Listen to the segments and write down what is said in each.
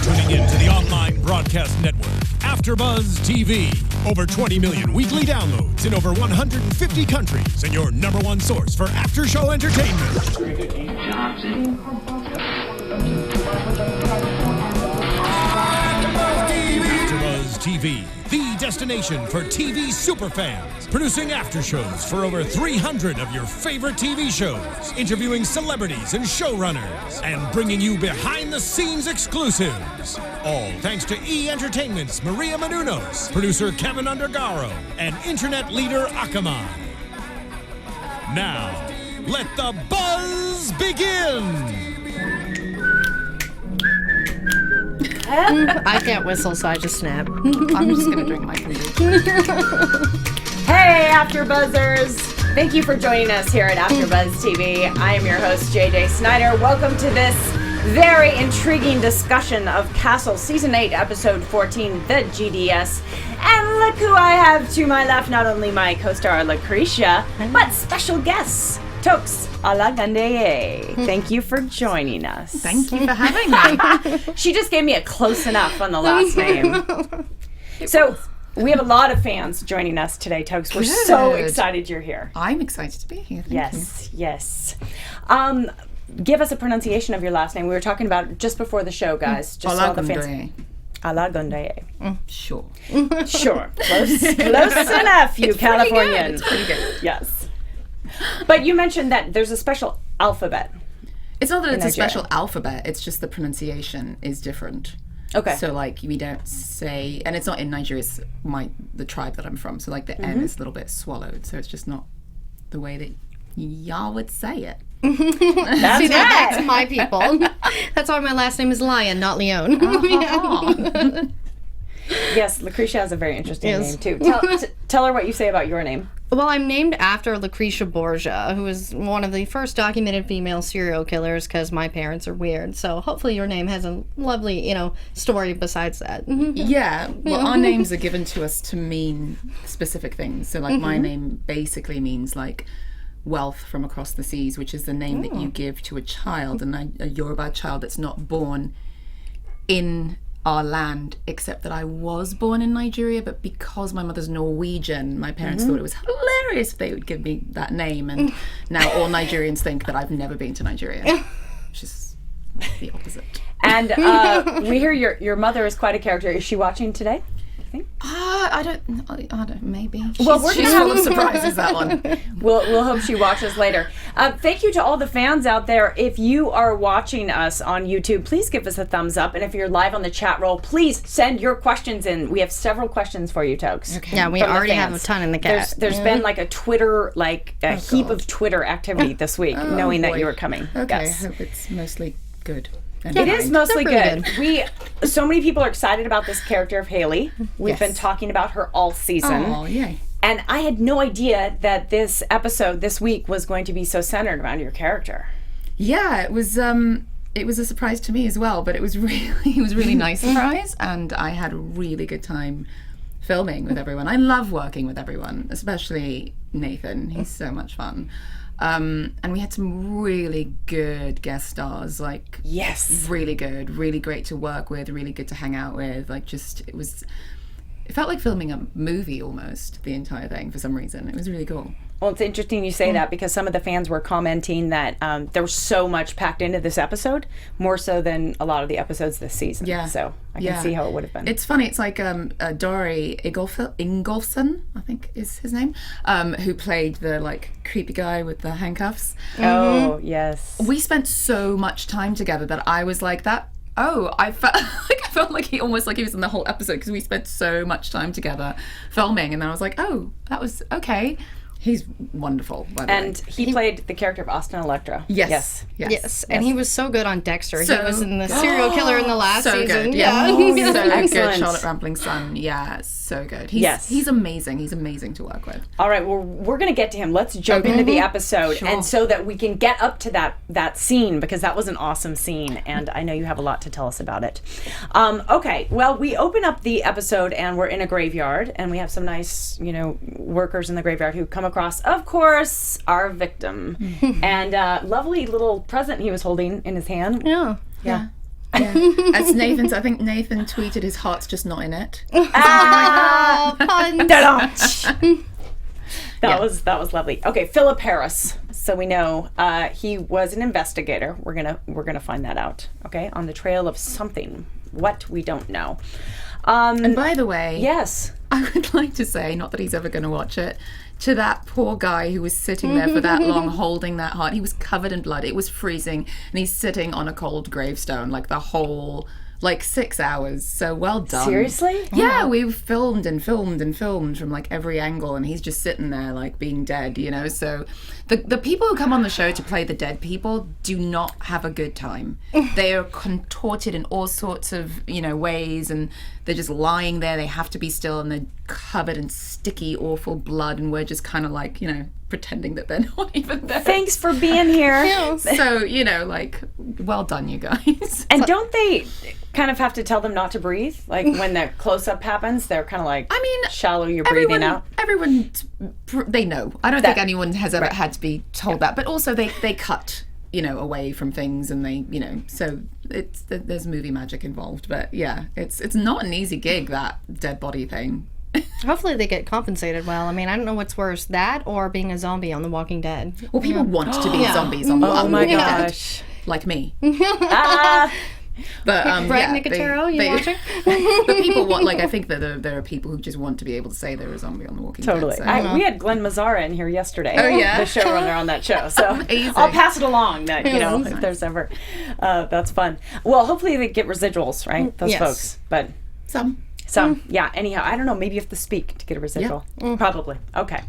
tuning in to the online broadcast network, AFTERBUZZ TV. Over 20 million weekly downloads in over 150 countries, and your number one source for after-show entertainment. AFTERBUZZ TV, the destination for TV superfans, producing after shows for over 300 of your favorite TV shows, interviewing celebrities and showrunners, and bringing you behind-the-scenes exclusives. All thanks to E! Entertainment's Maria Menounos, producer Kevin Undergaro, and internet leader Akamai. Now, let the buzz begin! I can't whistle, so I just snap. I'm just gonna drink my kombucha. Hey, AfterBuzzers! Thank you for joining us here at AfterBuzz TV. I am your host, G.D.S. Snyder. Welcome to this very intriguing discussion of Castle Season 8, Episode 14, the G.D.S. And look who I have to my left, not only my co-star Lacretia, but special guests, Toks Olagundoye. Thank you for joining us. Thank you for having me. She just gave me a close enough on the last name. So, we have a lot of fans joining us today, Toks. We're so excited you're here. I'm excited to be here. Thank you. Yes. Give us a pronunciation of your last name. We were talking about it just before the show, guys. Just so all the fans. Olagundoye. Sure. Sure. Close enough, you Californians. It's pretty good. Yes. But you mentioned that there's a special alphabet. It's not that it's a special alphabet, it's just the pronunciation is different. Okay. So like we don't say, and it's not in Nigeria, it's the tribe that I'm from, so like the N is a little bit swallowed, so it's just not the way that y'all would say it. That's my people. That's why my last name is Lyon, not Lyon. Yes, Lacretia has a very interesting name too. Tell her what you say about your name. Well, I'm named after Lucretia Borgia, who was one of the first documented female serial killers, because my parents are weird. So hopefully your name has a lovely, story besides that. Yeah, well, our names are given to us to mean specific things. So like my name basically means like wealth from across the seas, which is the name that you give to a child, a Yoruba child that's not born in our land, except that I was born in Nigeria, but because my mother's Norwegian, my parents thought it was hilarious if they would give me that name, and now all Nigerians think that I've never been to Nigeria, which is the opposite. And we hear your mother is quite a character. Is she watching today? I don't, maybe. Well, she's full of surprises, that one. We'll hope she watches later. Thank you to all the fans out there. If you are watching us on YouTube, please give us a thumbs up. And if you're live on the chat roll, please send your questions in. We have several questions for you, Toks. Okay. Yeah, we already have a ton in the cat. There's been like a Twitter, heap of Twitter activity this week, knowing that you were coming. Okay, Yes. I hope it's mostly good. It is mostly good. So many people are excited about this character of Haley. We've been talking about her all season. Oh, yay. And I had no idea that this episode this week was going to be so centered around your character. Yeah, it was a surprise to me as well, but it was really nice surprise, and I had a really good time filming with everyone. I love working with everyone, especially Nathan. He's so much fun. And we had some really good guest stars, really good, really great to work with, really good to hang out with. It felt like filming a movie almost, the entire thing, for some reason. It was really cool. Well, it's interesting you say that, because some of the fans were commenting that there was so much packed into this episode, more so than a lot of the episodes this season. Yeah. So I can see how it would have been. It's funny. It's like Dory Ingolfsson, I think is his name, who played the creepy guy with the handcuffs. Oh, yes. We spent so much time together that I was like that. Oh, I felt like he almost like he was in the whole episode, because we spent so much time together filming, and then I was like, oh, that was okay. He's wonderful, by the way. And he played the character of Austin Electra. Yes. And he was so good on Dexter. He was in the serial killer in the last season. Good. Yeah. So Excellent. good. Charlotte Rampling's son. Yeah, so good. He's amazing. He's amazing to work with. All right, well, we're going to get to him. Let's jump into the episode, and so that we can get up to that scene, because that was an awesome scene, and I know you have a lot to tell us about it. Okay, well, we open up the episode, and we're in a graveyard, and we have some nice, workers in the graveyard who come across, of course, our victim. And lovely little present he was holding in his hand. Yeah. Yeah, As Nathan's, I think Nathan tweeted his heart's just not in it. Puns. That was lovely. Okay, Phillip Harris. So we know he was an investigator. We're gonna find that out. Okay, on the trail of something. What we don't know. And by the way, yes, I would like to say, not that he's ever going to watch it, to that poor guy who was sitting there for that long holding that heart. He was covered in blood. It was freezing, and he's sitting on a cold gravestone like the whole 6 hours. So well done. Seriously? Yeah, we filmed and filmed and filmed from like every angle, and he's just sitting there like being dead, you know. So the people who come on the show to play the dead people do not have a good time. They are contorted in all sorts of, you know, ways, and they're just lying there. They have to be still, and they're covered in sticky, awful blood, and we're just kind of like, you know, pretending that they're not even there. Thanks for being here. So, you know, like, well done, you guys. And don't they kind of have to tell them not to breathe? Like when the close-up happens, they're kind of like, I mean, shallow your breathing out. Everyone, they know. I don't think anyone has ever had to be told that. But also they cut, you know, away from things, and they, you know, so there's movie magic involved. But yeah, it's not an easy gig, that dead body thing. Hopefully they get compensated well. I mean, I don't know what's worse, that or being a zombie on The Walking Dead. Well, people want to be zombies on The Walking Dead. Gosh. Like me. But Brett yeah, Nicotero, you watching? But people want, like, I think that there are people who just want to be able to say they're a zombie on The Walking Totally. Dead. So. We had Glenn Mazzara in here yesterday. Oh, yeah? The showrunner on that show. So Amazing. I'll pass it along that, you know, if there's ever, that's fun. Well, hopefully they get residuals, right? Those folks. But Some. Yeah, anyhow, I don't know, maybe you have to speak to get a residual. Yeah. Probably. Okay.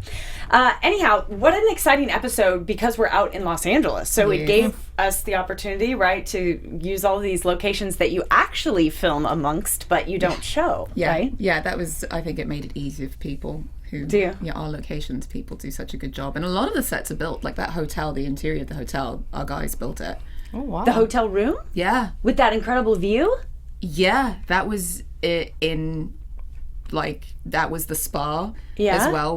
Anyhow, what an exciting episode, because we're out in Los Angeles. So it gave us the opportunity, right, to use all of these locations that you actually film amongst, but you don't show, right? Yeah, that was, I think it made it easier for people who, our locations people do such a good job. And a lot of the sets are built, like that hotel, the interior of the hotel, our guys built it. Oh, wow. The hotel room? Yeah. With that incredible view? Yeah, that was it in, like, that was the spa as well.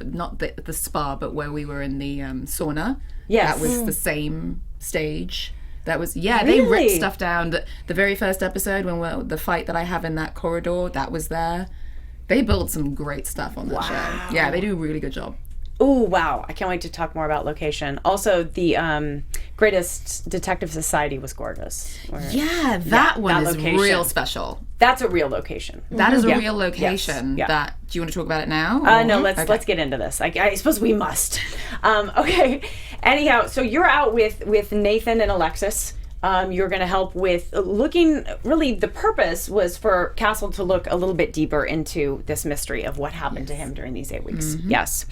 Not the spa, but where we were in the sauna. Yes. That was the same stage. That was, they ripped stuff down. The very first episode, when the fight that I have in that corridor, that was there. They built some great stuff on that show. Yeah, they do a really good job. Oh, wow. I can't wait to talk more about location. Also, the Greatest Detective Society was gorgeous. That one is location. Real special. That's a real location. That is a real location. Yes. That, do you want to talk about it now? No, let's get into this. I suppose we must. Okay. Anyhow, so you're out with Nathan and Alexis. You're going to help with looking, really the purpose was for Castle to look a little bit deeper into this mystery of what happened to him during these 8 weeks. Mm-hmm. Yes.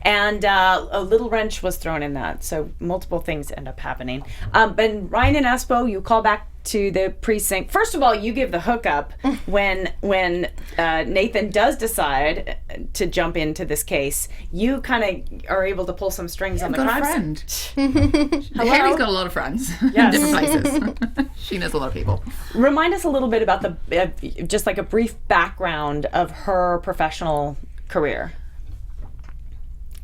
And a little wrench was thrown in that, so multiple things end up happening. But Ryan and Espo, you call back to the precinct. First of all, you give the hookup when Nathan does decide to jump into this case. You kind of are able to pull some strings on the crime scene. Haley's got a lot of friends in different places. She knows a lot of people. Remind us a little bit about just like a brief background of her professional career.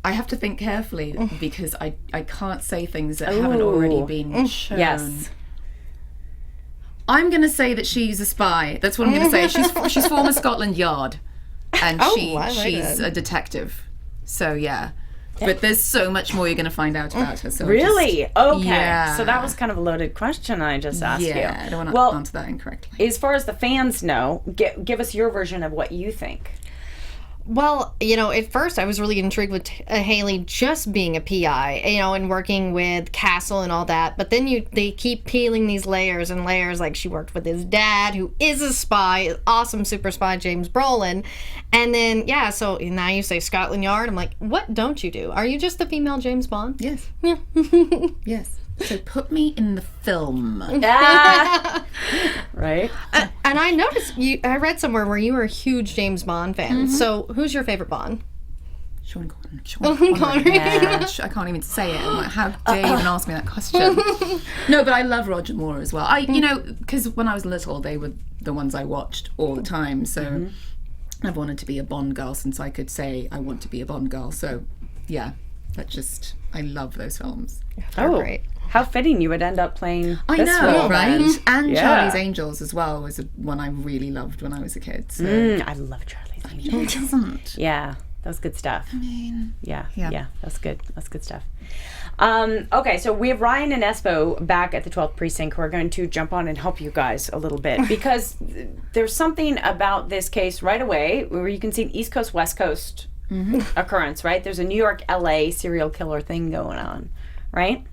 I have to think carefully because I can't say things that haven't already been shown. Yes. I'm going to say that she's a spy. That's what I'm going to say. She's former Scotland Yard, and she's a detective. So yeah. But there's so much more you're going to find out about her. So really? Okay. Yeah. So that was kind of a loaded question I just asked you. Yeah, I don't want to answer that incorrectly. As far as the fans know, give us your version of what you think. Well, you know, at first I was really intrigued with Haley just being a PI, you know, and working with Castle and all that. But then they keep peeling these layers and layers. Like, she worked with his dad, who is a spy, awesome super spy, James Brolin. And then, so now you say Scotland Yard. I'm like, what don't you do? Are you just the female James Bond? Yes. Yeah. Yes. So put me in the film. Right? And I noticed, I read somewhere where you were a huge James Bond fan. Mm-hmm. So who's your favorite Bond? Sean Connery. I can't even say it. I'm like, how dare you even ask me that question? No, but I love Roger Moore as well. You know, because when I was little, they were the ones I watched all the time. So I've wanted to be a Bond girl since I could say I want to be a Bond girl. So yeah, I love those films. They're great. How fitting you would end up playing I this know, role, right? then. And Yeah. Charlie's Angels as well was one I really loved when I was a kid. So. I love Charlie's Angels. Who doesn't? Yeah, that was good stuff. I mean, Yeah, Yeah. that's good. That's good stuff. Okay, so we have Ryan and Espo back at the 12th precinct who are going to jump on and help you guys a little bit because there's something about this case right away where you can see an East Coast, West Coast occurrence, right? There's a New York, LA serial killer thing going on, right?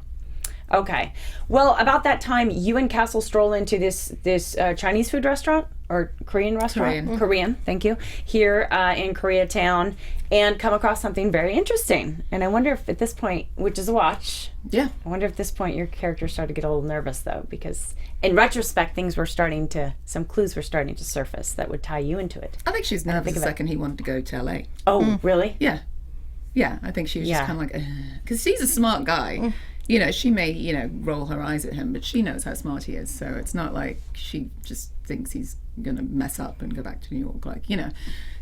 Okay. Well, about that time, you and Castle stroll into this Chinese food restaurant or Korean restaurant? Korean, thank you. Here in Koreatown, and come across something very interesting. And I wonder if at this point, which is a watch, yeah. I wonder if at this point your character started to get a little nervous though, because in retrospect, some clues were starting to surface that would tie you into it. I think she was nervous the second he wanted to go to LA. Oh, really? Yeah. Yeah, I think she was just kind of like, because he's a smart guy. You know, she may, roll her eyes at him, but she knows how smart he is. So it's not like she just thinks he's going to mess up and go back to New York,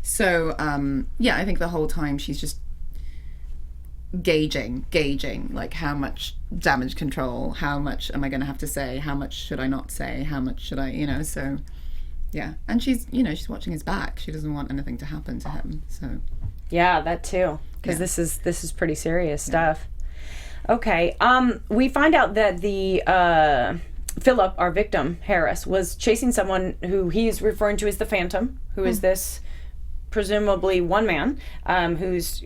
So, I think the whole time she's just gauging, like how much damage control, how much am I going to have to say, how much should I not say, how much should I, so, yeah. And she's, she's watching his back. She doesn't want anything to happen to him, so. Yeah, that too, because this is pretty serious stuff. Okay, we find out that the Phillip, our victim, Harris, was chasing someone who he's referring to as the Phantom, who is this presumably one man who's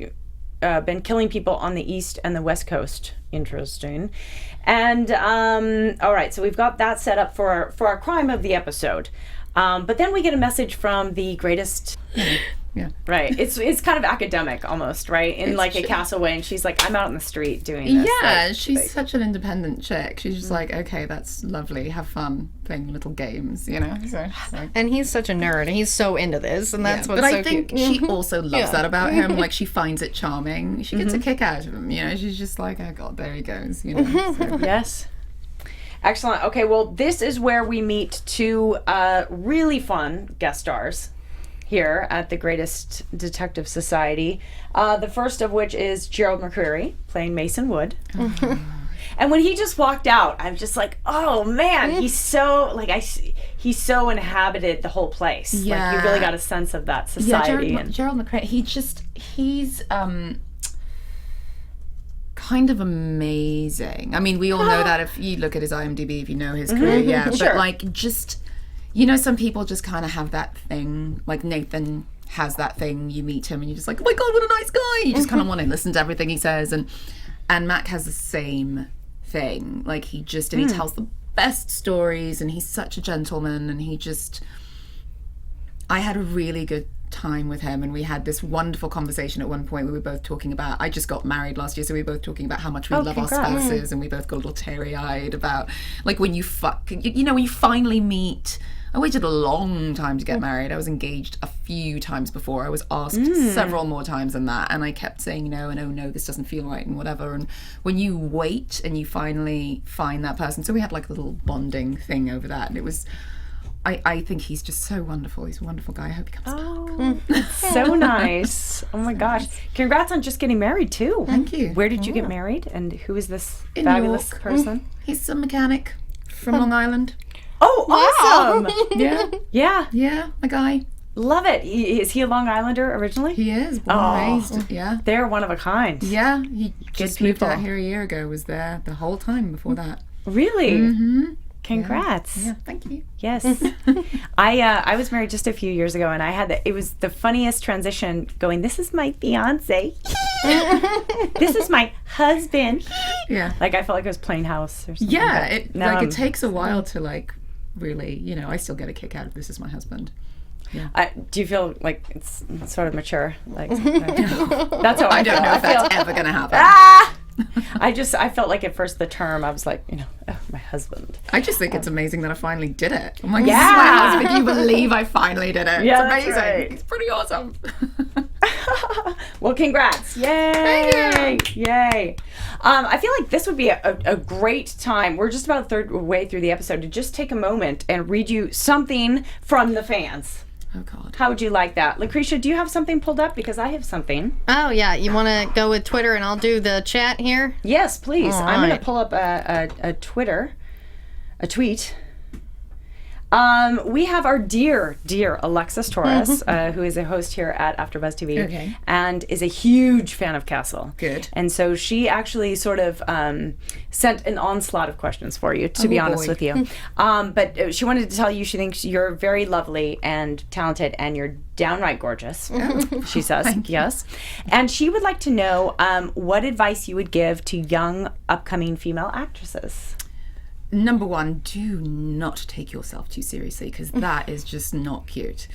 been killing people on the East and the West Coast. Interesting. And all right, so we've got that set up for our crime of the episode. But then we get a message from the greatest... Yeah. Right. It's kind of academic almost, right? In like a castle way, and she's like, I'm out on the street doing this. Yeah, she's such an independent chick. She's just like, okay, that's lovely. Have fun playing little games, So, and he's such a nerd. He's so into this, and that's what's but so I think cute. she also loves that about him. Like, she finds it charming. She gets a kick out of him, She's just like, oh God, there he goes, So. Yes. Excellent. Okay, well, this is where we meet two really fun guest stars here at the Greatest Detective Society. The first of which is Gerald McCreary playing Mason Wood. And when he just walked out, I'm just like, oh man, he's so inhabited the whole place. Yeah. Like you really got a sense of that society. Yeah, Gerald McCreary, he's kind of amazing. I mean, we all know that if you look at his IMDb, if you know his career, but like just... some people just kind of have that thing, like Nathan has that thing, you meet him and you're just like, oh my God, what a nice guy. You just kind of want to listen to everything he says. And Mac has the same thing. Like he tells the best stories and he's such a gentleman and I had a really good time with him and we had this wonderful conversation at one point where we were both talking about, I just got married last year, so we were both talking about how much we love our spouses and we both got a little teary-eyed about like when you when you finally meet. I waited a long time to get married. I was engaged a few times before. I was asked several more times than that. And I kept saying no, and oh no, this doesn't feel right and whatever. And when you wait and you finally find that person. So we had like a little bonding thing over that. And it was, I think he's just so wonderful. He's a wonderful guy. I hope he comes back. So nice. Oh my gosh. Congrats on just getting married too. Thank you. Where did you get married? And who is this In fabulous York. person? He's a mechanic from Long Island. Oh, awesome. Yeah. Yeah. Yeah, a guy. Love it. Is he a Long Islander originally? He is. Born and raised. Yeah. They're one of a kind. Yeah. He just moved people. out here a year ago, was there the whole time before that. Really? Mm-hmm. Congrats. Yeah, thank you. Yes. I was married just a few years ago and I had it was the funniest transition going, this is my fiance. This is my husband. Yeah. Like I felt like I was playing house or something. Yeah, it takes a while to like really, I still get a kick out of this is my husband. Yeah. Do you feel like it's sort of mature? Like that's how I don't know if that's ever going to happen. I felt like at first the term I was like, oh, my husband. I just think it's amazing that I finally did it. I'm like, this is my husband. Can you believe I finally did it? Yeah, it's amazing. That's right. It's pretty awesome. Well, congrats. Yay. Yay. I feel like this would be a great time. We're just about a third way through the episode to just take a moment and read you something from the fans. Oh, God. How would you like that? Lacretia, do you have something pulled up? Because I have something. Oh, yeah. You want to go with Twitter and I'll do the chat here? Yes, please. All I'm going right. to pull up a tweet. We have our dear Alexis Torres, who is a host here at AfterBuzz TV, and is a huge fan of Castle. Good. And so she actually sort of sent an onslaught of questions for you, to be honest with you. But she wanted to tell you she thinks you're very lovely and talented, and you're downright gorgeous. She says, yes. And she would like to know what advice you would give to young, upcoming female actresses. Number one, do not take yourself too seriously, because that is just not cute.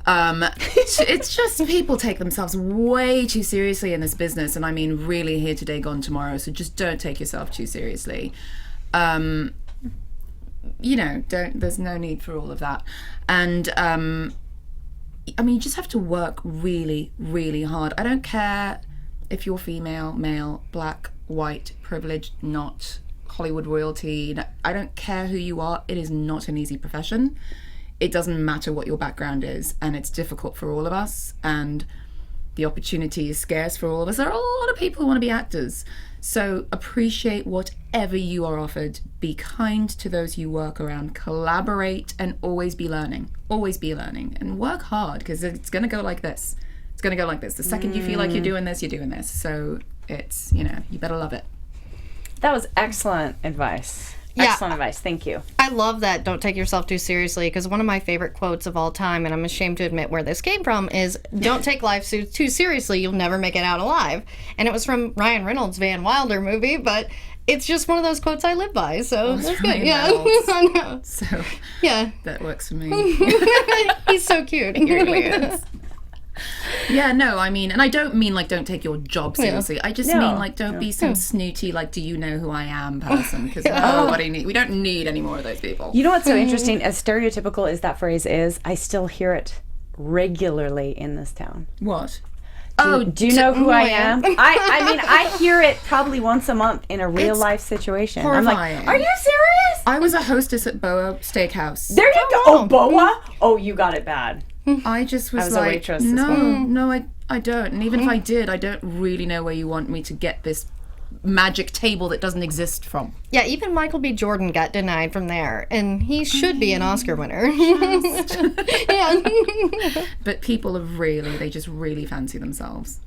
It's just people take themselves way too seriously in this business, and I mean really here today, gone tomorrow, so just don't take yourself too seriously. There's no need for all of that. And you just have to work really, really hard. I don't care if you're female, male, black, white, privileged, not Hollywood royalty. I don't care who you are. It is not an easy profession. It doesn't matter what your background is, and it's difficult for all of us, and the opportunity is scarce for all of us. There are a lot of people who want to be actors, so appreciate whatever you are offered. Be kind to those you work around, collaborate, and always be learning, and work hard, because it's going to go like this. The second you feel like you're doing this, so it's, you better love it. That was excellent advice. Yeah. Excellent advice. Thank you. I love that. Don't take yourself too seriously, because one of my favorite quotes of all time, and I'm ashamed to admit where this came from, is don't take life too seriously. You'll never make it out alive. And it was from Ryan Reynolds' Van Wilder movie, but it's just one of those quotes I live by. So that's good. Yeah. I know. So yeah, that works for me. He's so cute. He really is. Yeah, no, and I don't mean don't take your job seriously. I just mean don't be some snooty do you know who I am person, because we don't need any more of those people. You know what's so interesting? As stereotypical as that phrase is, I still hear it regularly in this town. What? Do you know who I am? I hear it probably once a month in a real life situation. Horrifying. I'm like, are you serious? I was a hostess at Boa Steakhouse. There you go. Oh, Boa? Oh, you got it bad. I just was a waitress as well. No, I don't. And even if I did, I don't really know where you want me to get this magic table that doesn't exist from. Yeah, even Michael B. Jordan got denied from there, and he should be an Oscar winner. Yeah. But people they just really fancy themselves.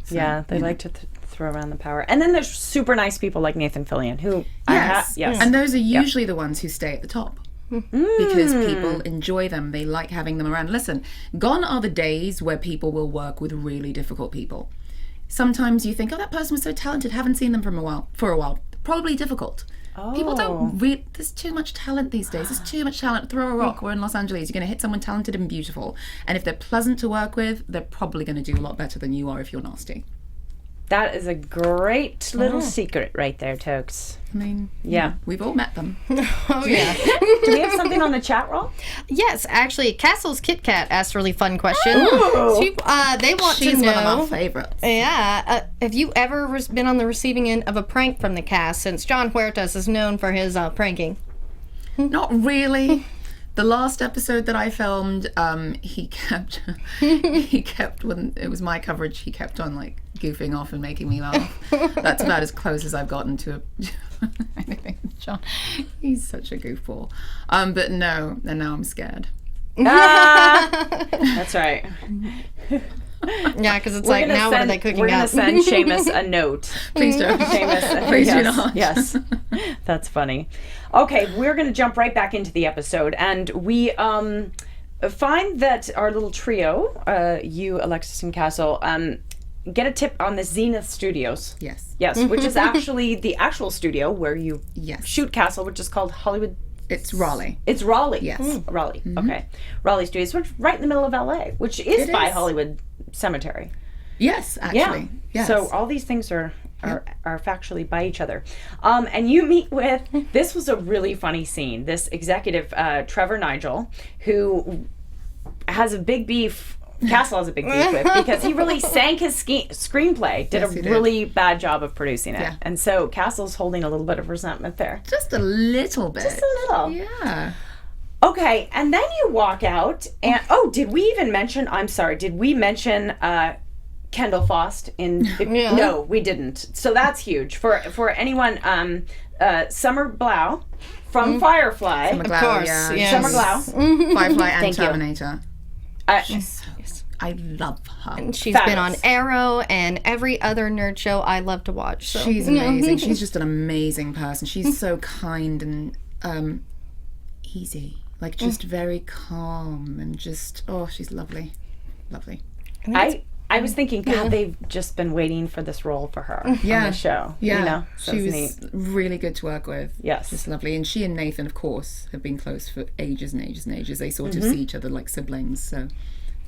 So, yeah, they like to throw around the power. And then there's super nice people like Nathan Fillion, who yes. And those are usually the ones who stay at the top. Because people enjoy them, they like having them around. Listen, gone are the days where people will work with really difficult people. Sometimes you think, that person was so talented, haven't seen them for a while. Probably difficult. People don't there's too much talent these days. There's too much talent. Throw a rock. We're in Los Angeles. You're going to hit someone talented and beautiful. And if they're pleasant to work with, they're probably going to do a lot better than you are if you're nasty. That is a great little secret right there, Toks. Yeah. We've all met them. Oh, yeah. Do we have something on the chat roll? Yes, actually, Castle's Kit Kat asked a really fun question. They want She's to know. One of our favorites. Yeah. Have you ever been on the receiving end of a prank from the cast, since John Huertas is known for his pranking? Not really. The last episode that I filmed, he kept when it was my coverage, he kept on goofing off and making me laugh. That's about as close as I've gotten to anything. John, he's such a goofball. But no, and now I'm scared. That's right. Yeah, because it's now what are they cooking up? We're going to send Seamus a note. Please don't. Seamus, Please do not. Yes. That's funny. Okay, we're going to jump right back into the episode, and we find that our little trio, you, Alexis, and Castle, get a tip on the Zenith Studios. Yes. Yes, which is actually the actual studio where you shoot Castle, which is called Hollywood. It's Raleigh. It's Raleigh. Yes. Raleigh. Okay. Raleigh Studios, which is right in the middle of LA, which is by Hollywood Cemetery. Yes, actually. Yeah. Yes. So all these things are factually by each other. And you meet with, this was a really funny scene, this executive, Trevor Nigel, who has a big beef, Castle has a big beef with, because he really sank his screenplay, did really bad job of producing it. Yeah. And so Castle's holding a little bit of resentment there. Just a little bit. Just a little. Yeah. Okay, and then you walk out, and did we even mention? I'm sorry, did we mention Kendall Faust in? No, we didn't. So that's huge for anyone. Summer Blau from Firefly, Summer Of Glau, course, yeah. yes. Summer Blau. Firefly and Thank you. Terminator. I love her. And she's Fabulous. been on Arrow and every other nerd show I love to watch. So. She's amazing. She's just an amazing person. She's so kind and easy. Like, just very calm and just, she's lovely. Lovely. I was thinking, God, they've just been waiting for this role for her on the show. Yeah. You know? So she it's was neat. really good to work with. Yes. Just lovely. And she and Nathan, of course, have been close for ages and ages and ages. They sort of see each other like siblings. So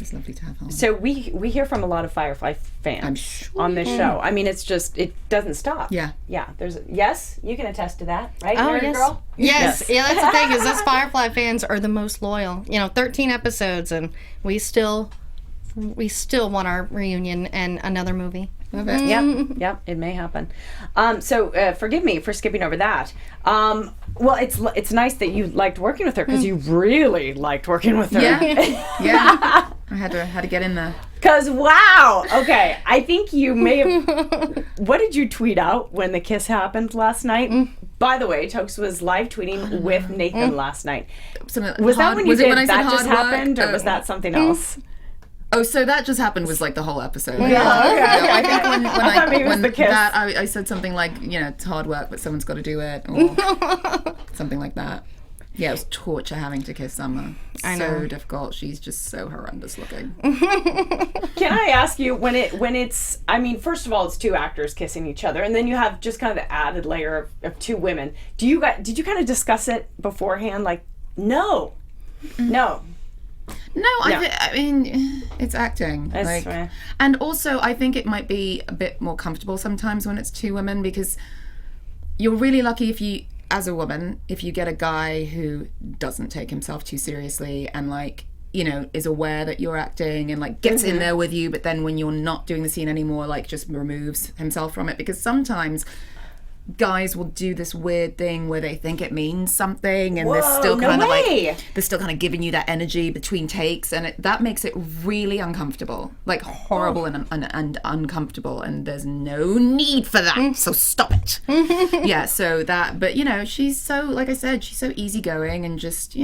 it's lovely to have her on. So we hear from a lot of Firefly fans I'm sure on this show. I mean, it's just, it doesn't stop. Yeah. Yeah. Yes, you can attest to that, right? Oh, Nerd yes. girl? Yes. Yeah, that's the thing, is us Firefly fans are the most loyal. 13 episodes, and we still want our reunion and another movie. Love it. Yep, it may happen. So forgive me for skipping over that. Well, it's nice that you liked working with her, because you really liked working with her. Yeah. Yeah. I had to get in there. Because, wow. Okay, I think you may have... What did you tweet out when the kiss happened last night? By the way, Toks was live tweeting with Nathan last night. Was that when you did when I said That Just hard work? Happened, or was that something else? Oh, so That Just Happened was like the whole episode. Okay. I think when I thought maybe it was the kiss. that I said something like, it's hard work, but someone's got to do it, or something like that. Yeah, it was torture having to kiss Summer. So difficult. She's just so horrendous looking. Can I ask you, when it's, I mean, first of all, it's two actors kissing each other, and then you have just kind of the added layer of two women. Did you kind of discuss it beforehand? Like, no. No, I mean, it's acting. That's fair. And also, I think it might be a bit more comfortable sometimes when it's two women, because you're really lucky as a woman, if you get a guy who doesn't take himself too seriously and is aware that you're acting and gets in there with you, but then when you're not doing the scene anymore, just removes himself from it. Because sometimes guys will do this weird thing where they think it means something, and they're still kind of giving you that energy between takes, and that makes it really uncomfortable, horrible and uncomfortable, and there's no need for that. So stop it. Yeah. So that, but she's so, like I said, she's so easygoing and just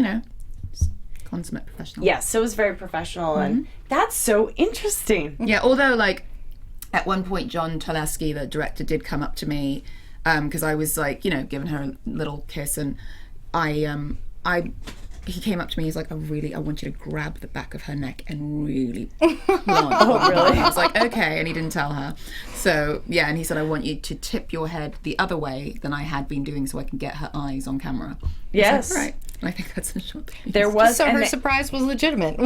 consummate professional. Yes, so it was very professional, and that's so interesting. Yeah. Although at one point, John Tolesky, the director, did come up to me. Because I was giving her a little kiss, and he came up to me. He's like, I want you to grab the back of her neck and really plant. Oh, really? I was like, okay, and he didn't tell her. So yeah, and he said, I want you to tip your head the other way than I had been doing, so I can get her eyes on camera. Yes. Like, right. And I think that's a short thing. There was, So her surprise was legitimate.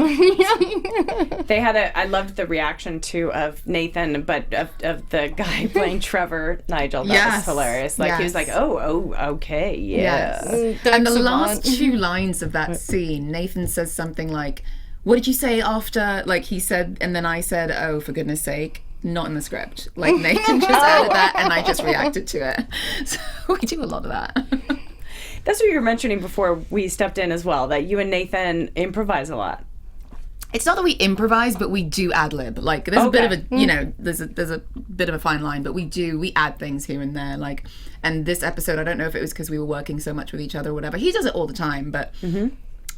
they had I loved the reaction too of Nathan, but of the guy playing Trevor Nigel. That was hilarious. He was like, oh, okay, yeah. Yes. And the last two lines of that scene, Nathan says something like, what did you say after? He said, and then I said, oh, for goodness sake. Not in the script. Nathan just added that, and I just reacted to it. So we do a lot of that. That's what you were mentioning before we stepped in as well, that you and Nathan improvise a lot. It's not that we improvise, but we do ad lib. There's a bit of a, there's a bit of a fine line, but we add things here and there. And this episode, I don't know if it was because we were working so much with each other or whatever. He does it all the time, but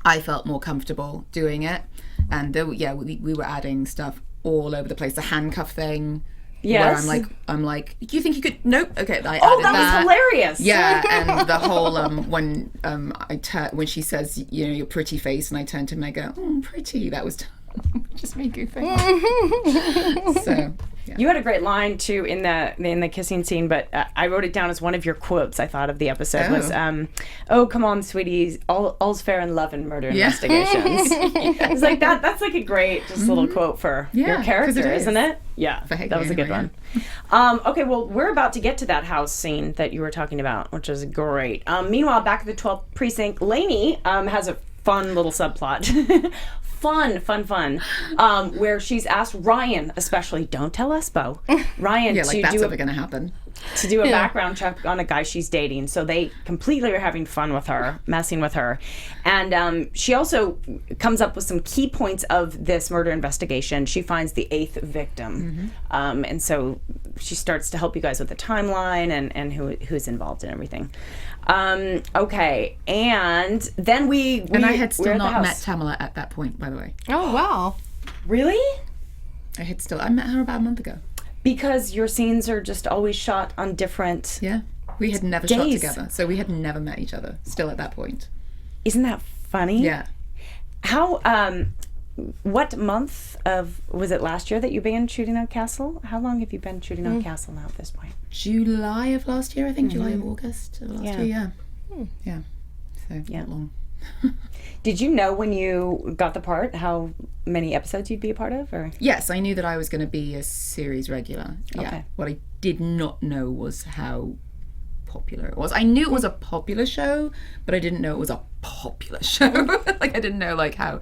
I felt more comfortable doing it. And we were adding stuff all over the place. The handcuff thing. Yes. Where I'm like, do you think you could? Nope. Okay. I added that was hilarious. Yeah, and the whole when she says, your pretty face, and I turn to him and I go, oh, pretty. That was just me goofing. So. Yeah. You had a great line too in the kissing scene, but I wrote it down as one of your quotes. I thought of the episode was, "Oh, come on, sweeties, all's fair in love and murder investigations." It's like that. That's a great little quote for your character, isn't it? Yeah, that was a good one. Okay, well, we're about to get to that house scene that you were talking about, which is great. Meanwhile, back at the 12th precinct, Lainey has a fun little subplot. Fun. Where she's asked Ryan, especially, don't tell Espo, Ryan, yeah, to that's do never going to happen. to do a background check on a guy she's dating. So they completely are having fun with her, messing with her. And she also comes up with some key points of this murder investigation. She finds the 8th victim. And so she starts to help you guys with the timeline and who's involved in everything. Okay. And then we I had still not met Tamala at that point, by the way. Oh, wow. Really? I met her about a month ago. Because your scenes are just always shot on different... Yeah. We had never days. shot together, so we had never met each other, still at that point. Isn't that funny? Yeah. How, what month was it last year that you began shooting on Castle? How long have you been shooting on Castle now at this point? July of last year, I think. July of August of last year, yeah. Yeah. So, not long. Did you know when you got the part how many episodes you'd be a part of? Or Yes, I knew that I was going to be a series regular. Yeah. Okay. What I did not know was how popular it was. I knew it was a popular show, but I didn't know it was a popular show. Like, I didn't know how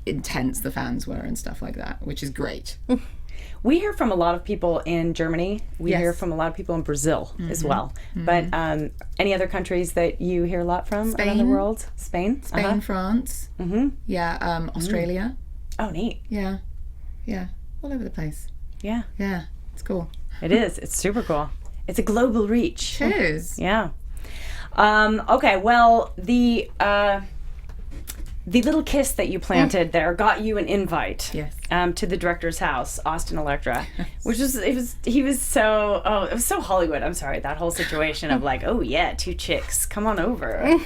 intense the fans were and stuff like that, which is great. we hear from a lot of people in Germany. We hear from a lot of people in Brazil as well. But any other countries that you hear a lot from around the world? Spain, France. Yeah, Australia. Oh, neat. Yeah, all over the place. Yeah, it's cool. it is. It's super cool. It's a global reach. Cheers. Yeah. Okay. Well, the little kiss that you planted there got you an invite. Yes. To the director's house, Austin Electra, which was it was so Hollywood. I'm sorry, that whole situation of like, oh yeah, 2 chicks, come on over.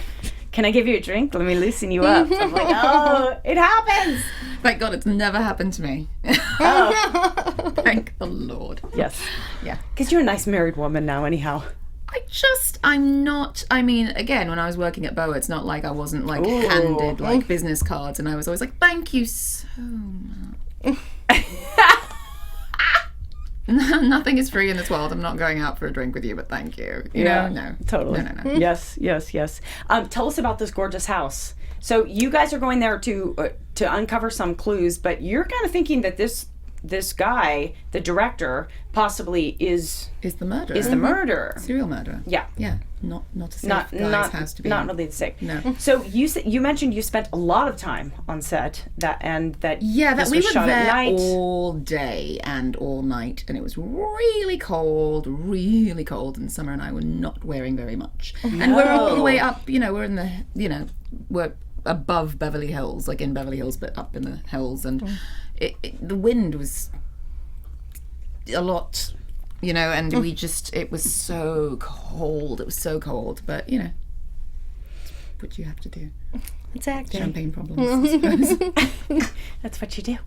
Can I give you a drink? Let me loosen you up. I'm like, oh, it happens. Thank God it's never happened to me. Oh. Thank the Lord. Yes. Yeah. Because you're a nice married woman now, anyhow. I'm not, I mean, again, when I was working at Boa, it's not like I wasn't like handed like business cards and I was always like, thank you so much. Nothing is free in this world. I'm not going out for a drink with you, but thank you. You know? No. Totally. No. Yes. Tell us about this gorgeous house. So you guys are going there to uncover some clues, but you're kind of thinking that this guy, the director, possibly is the murderer. Is the murderer. Serial murderer. Yeah. Yeah. Not a safe guy's house to be not in. really the safe. No. So you mentioned you spent a lot of time on set that that we was were shot there at night. all day and all night, and it was really cold in summer, and I were not wearing very much. And we're all the way up, we're in the, we're above Beverly Hills, like in Beverly Hills, but up in the hills, and the wind was a lot, and it was so cold. It was so cold, but it's what you have to do. It's acting. Champagne problems, I suppose. That's what you do.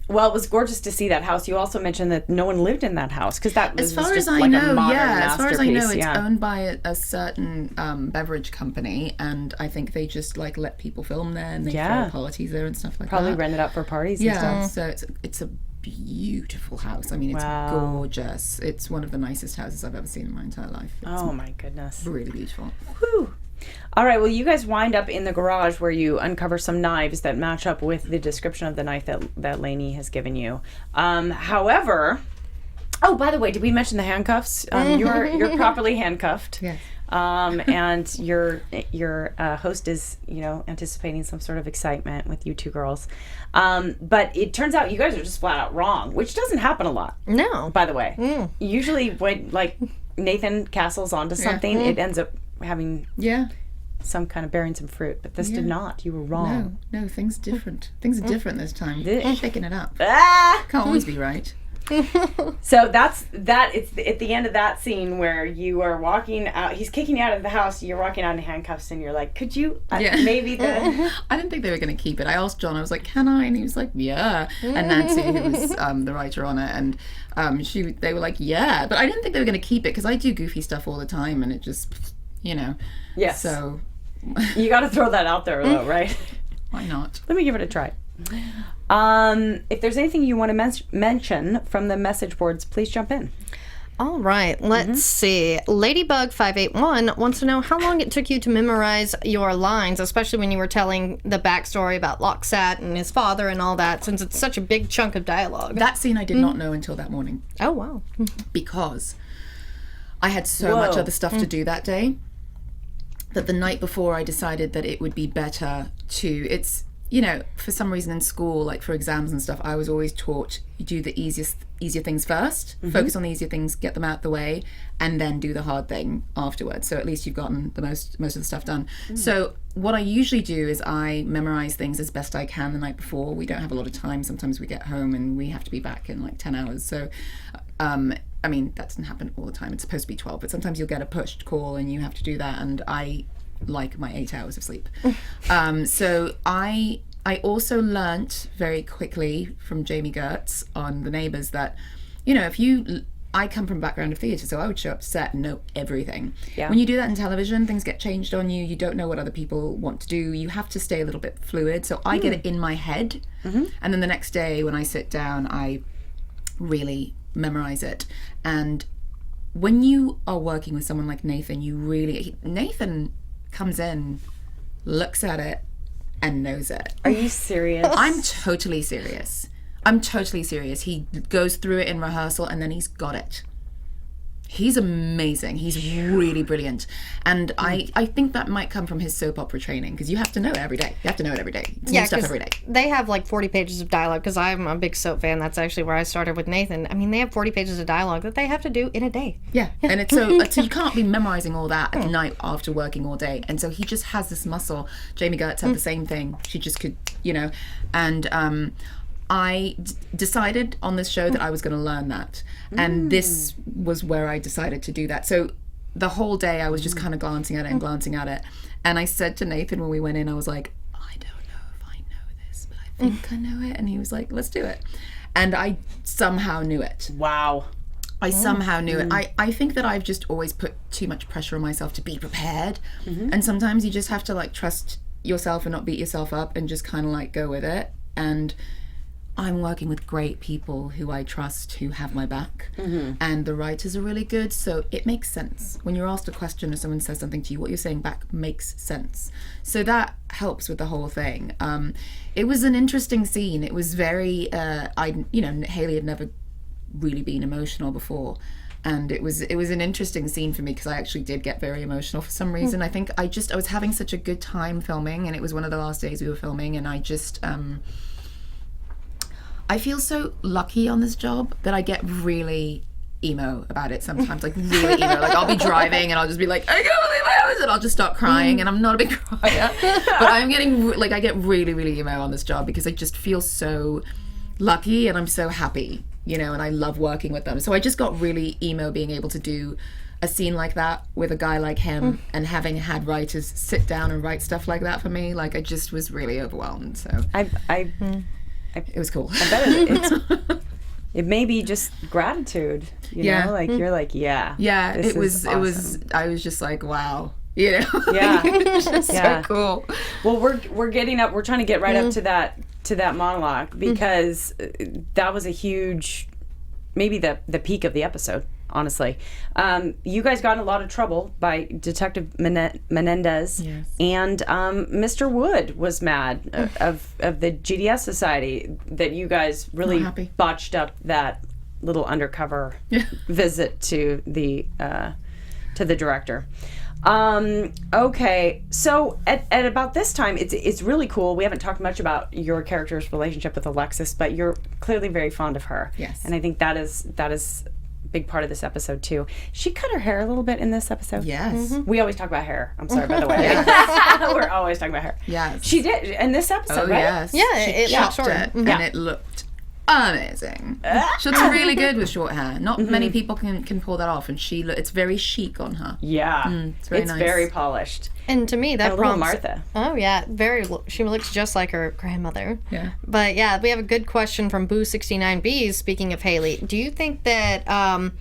Well, it was gorgeous to see that house. You also mentioned that no one lived in that house because that was as far just as I like know, a modern as far as I know, masterpiece. it's owned by a certain beverage company, and I think they just like let people film there and they throw parties there and stuff like Probably that. rent it out for parties and stuff. So it's a beautiful house. I mean, it's gorgeous. It's one of the nicest houses I've ever seen in my entire life. It's My goodness. really beautiful. Whew. All right, well, you guys wind up in the garage where you uncover some knives that match up with the description of the knife that Lainey has given you. However, by the way, did we mention the handcuffs? You're properly handcuffed. Yes. And your host is, anticipating some sort of excitement with you 2 girls. But it turns out you guys are just flat out wrong, which doesn't happen a lot. No. By the way. Usually when, like, Nathan Castle's onto something, it ends up having some kind of bearing some fruit, but this did not. You were wrong. No, things different. Things are different this time. Shaking it up. Can't always be right. So it's at the end of that scene where you are walking out. He's kicking you out of the house. You're walking out in handcuffs, and you're like, "Could you maybe?" I didn't think they were going to keep it. I asked John. I was like, "Can I?" And he was like, "Yeah." And Nancy, who was the writer on it, and they were like, "Yeah," but I didn't think they were going to keep it because I do goofy stuff all the time, and it just, Yes. So you got to throw that out there, though, right? Why not? Let me give it a try. If there's anything you want to mention from the message boards, please jump in. All right, let's see. Ladybug581 wants to know how long it took you to memorize your lines, especially when you were telling the backstory about Loxat and his father and all that, since it's such a big chunk of dialogue. That scene I did not know until that morning. Oh, wow. Because I had so much other stuff to do that day that the night before I decided that it would be better to, for some reason in school, like for exams and stuff, I was always taught you do the easier things first, focus on the easier things, get them out the way, and then do the hard thing afterwards. So at least you've gotten the most of the stuff done. So what I usually do is I memorize things as best I can the night before. We don't have a lot of time. Sometimes we get home and we have to be back in like 10 hours. So, I mean, that doesn't happen all the time. It's supposed to be 12, but sometimes you'll get a pushed call and you have to do that. And I like my 8 hours of sleep. So I also learnt very quickly from Jamie Gertz on The Neighbours that, I come from a background of theatre, so I would show up to set and know everything. Yeah. When you do that in television, things get changed on you. You don't know what other people want to do. You have to stay a little bit fluid. So I get it in my head. And then the next day when I sit down, I really memorize it. And when you are working with someone like Nathan, Nathan comes in, looks at it, and knows it. Are you serious? I'm totally serious. He goes through it in rehearsal and then he's got it. He's amazing. He's really brilliant. And I think that might come from his soap opera training, because you have to know it every day. It's new stuff every day. They have like 40 pages of dialogue, because I'm a big soap fan. That's actually where I started with Nathan. I mean, they have 40 pages of dialogue that they have to do in a day. Yeah. And it's so you can't be memorizing all that at night after working all day. And so he just has this muscle. Jamie Gertz had the same thing. She just could, and I decided on this show that I was going to learn that. And this was where I decided to do that. So the whole day I was just kind of glancing at it. And I said to Nathan when we went in, I was like, I don't know if I know this, but I think I know it. And he was like, let's do it. And I somehow knew it. Wow. I somehow knew it. I think that I've just always put too much pressure on myself to be prepared. And sometimes you just have to like trust yourself and not beat yourself up and just kind of like go with it. And I'm working with great people who I trust, who have my back, and the writers are really good, so it makes sense. When you're asked a question or someone says something to you, what you're saying back makes sense. So that helps with the whole thing. It was an interesting scene. It was very, Haley had never really been emotional before, and it was an interesting scene for me, because I actually did get very emotional for some reason. I think I was having such a good time filming, and it was one of the last days we were filming, and I just I feel so lucky on this job that I get really emo about it sometimes, like really emo. Like I'll be driving and I'll just be like, I can't believe I was, and I'll just start crying, and I'm not a big crier. But I'm getting, I get really, really emo on this job because I just feel so lucky and I'm so happy, and I love working with them. So I just got really emo being able to do a scene like that with a guy like him and having had writers sit down and write stuff like that for me. Like I just was really overwhelmed. So it was cool. I bet it may be just gratitude, know, like you're like, yeah, it was awesome. I was just like, wow, yeah, it was just so cool. Well, we're getting up, we're trying to get right up to that monologue, because that was a huge, maybe the peak of the episode, honestly. You guys got in a lot of trouble by Detective Menendez, yes. And Mr. Wood was mad of the G.D.S. Society that you guys really botched up that little undercover visit to the director. Okay, so at about this time, it's really cool. We haven't talked much about your character's relationship with Alexis, but you're clearly very fond of her. Yes. And I think that is a big part of this episode too. She cut her hair a little bit in this episode. Yes. We always talk about hair. I'm sorry, by the way. We're always talking about hair. Yes. She did in this episode, right? Yes. Yeah, it chopped short. it, and it looked amazing. She looks really good with short hair. Not many people can pull that off, and it's very chic on her. Yeah, it's very nice. Very polished. And to me, that prompts Martha. Oh yeah, she looks just like her grandmother. Yeah. But yeah, we have a good question from Boo69B. Speaking of Haley, do you think that